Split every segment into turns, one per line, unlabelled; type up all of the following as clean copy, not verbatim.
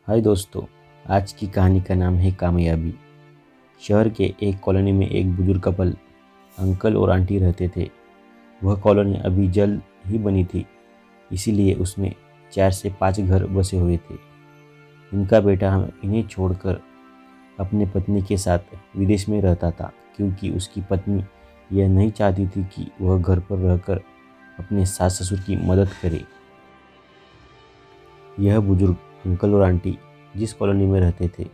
हाय दोस्तों, आज की कहानी का नाम है कामयाबी। शहर के एक कॉलोनी में एक बुजुर्ग कपल अंकल और आंटी रहते थे। वह कॉलोनी अभी जल्द ही बनी थी, इसीलिए उसमें 4 से 5 घर बसे हुए थे। इनका बेटा इन्हें छोड़कर अपने पत्नी के साथ विदेश में रहता था, क्योंकि उसकी पत्नी यह नहीं चाहती थी कि वह घर पर रहकर अपने सास ससुर की मदद करे। यह बुजुर्ग अंकल और आंटी जिस कॉलोनी में रहते थे,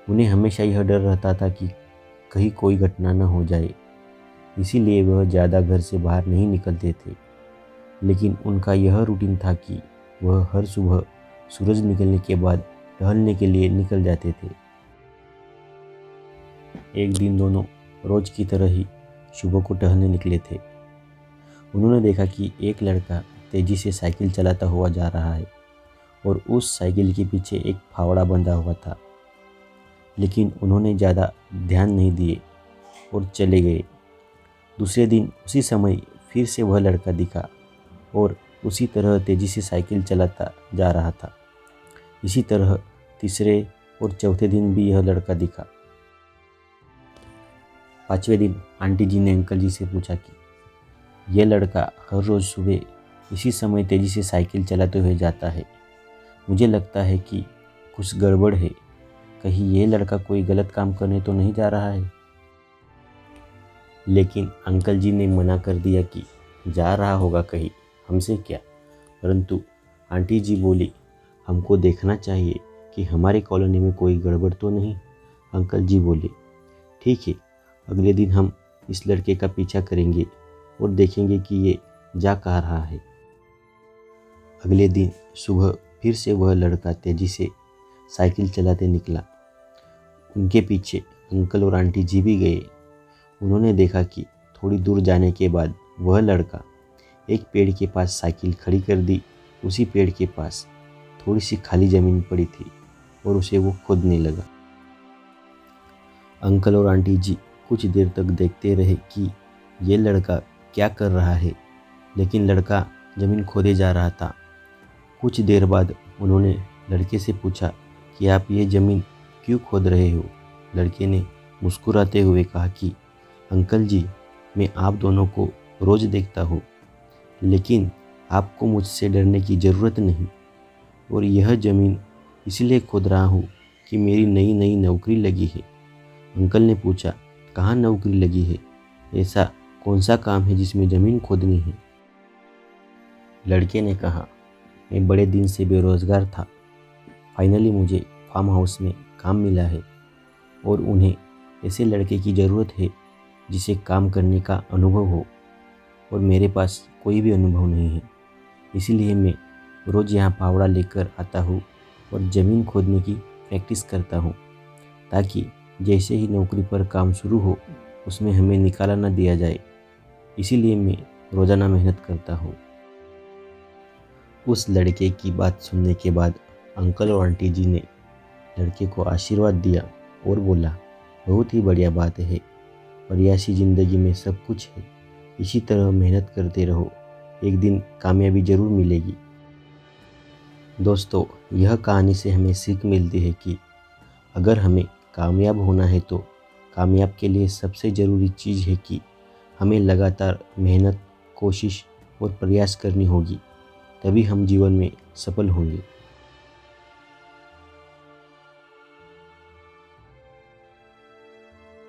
उन्हें हमेशा यह डर रहता था कि कहीं कोई घटना न हो जाए, इसीलिए वह ज़्यादा घर से बाहर नहीं निकलते थे। लेकिन उनका यह रूटीन था कि वह हर सुबह सूरज निकलने के बाद टहलने के लिए निकल जाते थे। एक दिन दोनों रोज की तरह ही सुबह को टहलने निकले थे। उन्होंने देखा कि एक लड़का तेजी से साइकिल चलाता हुआ जा रहा है और उस साइकिल के पीछे एक फावड़ा बंधा हुआ था। लेकिन उन्होंने ज़्यादा ध्यान नहीं दिए और चले गए। दूसरे दिन उसी समय फिर से वह लड़का दिखा और उसी तरह तेज़ी से साइकिल चलाता जा रहा था। इसी तरह तीसरे और चौथे दिन भी यह लड़का दिखा। 5वें दिन आंटी जी ने अंकल जी से पूछा कि यह लड़का हर रोज़ सुबह इसी समय तेज़ी से साइकिल चलाते हुए जाता है। मुझे लगता है कि कुछ गड़बड़ है। कहीं यह लड़का कोई गलत काम करने तो नहीं जा रहा है। लेकिन अंकल जी ने मना कर दिया कि जा रहा होगा कहीं, हमसे क्या। परंतु आंटी जी बोली, हमको देखना चाहिए कि हमारी कॉलोनी में कोई गड़बड़ तो नहीं। अंकल जी बोले, ठीक है, अगले दिन हम इस लड़के का पीछा करेंगे और देखेंगे कि ये जा कहाँ रहा है। अगले दिन सुबह फिर से वह लड़का तेजी से साइकिल चलाते निकला। उनके पीछे अंकल और आंटी जी भी गए। उन्होंने देखा कि थोड़ी दूर जाने के बाद वह लड़का एक पेड़ के पास साइकिल खड़ी कर दी। उसी पेड़ के पास थोड़ी सी खाली ज़मीन पड़ी थी और उसे वो खोदने लगा। अंकल और आंटी जी कुछ देर तक देखते रहे कि ये लड़का क्या कर रहा है, लेकिन लड़का ज़मीन खोदे जा रहा था। कुछ देर बाद उन्होंने लड़के से पूछा कि आप ये ज़मीन क्यों खोद रहे हो। लड़के ने मुस्कुराते हुए कहा कि अंकल जी, मैं आप दोनों को रोज़ देखता हूँ, लेकिन आपको मुझसे डरने की ज़रूरत नहीं। और यह ज़मीन इसलिए खोद रहा हूँ कि मेरी नई नई नौकरी लगी है। अंकल ने पूछा, कहाँ नौकरी लगी है? ऐसा कौन सा काम है जिसमें ज़मीन खोदनी है? लड़के ने कहा, मैं बड़े दिन से बेरोज़गार था। फाइनली मुझे फार्म हाउस में काम मिला है और उन्हें ऐसे लड़के की ज़रूरत है जिसे काम करने का अनुभव हो, और मेरे पास कोई भी अनुभव नहीं है। इसीलिए मैं रोज़ यहाँ फावड़ा लेकर आता हूँ और ज़मीन खोदने की प्रैक्टिस करता हूँ, ताकि जैसे ही नौकरी पर काम शुरू हो उसमें हमें निकाला न दिया जाए। इसीलिए मैं रोज़ाना मेहनत करता हूँ। उस लड़के की बात सुनने के बाद अंकल और आंटी जी ने लड़के को आशीर्वाद दिया और बोला, बहुत ही बढ़िया बात है, प्रयासी ज़िंदगी में सब कुछ है। इसी तरह मेहनत करते रहो, एक दिन कामयाबी ज़रूर मिलेगी। दोस्तों, यह कहानी से हमें सीख मिलती है कि अगर हमें कामयाब होना है तो कामयाब के लिए सबसे ज़रूरी चीज़ है कि हमें लगातार मेहनत, कोशिश और प्रयास करनी होगी, तभी हम जीवन में सफल होंगे।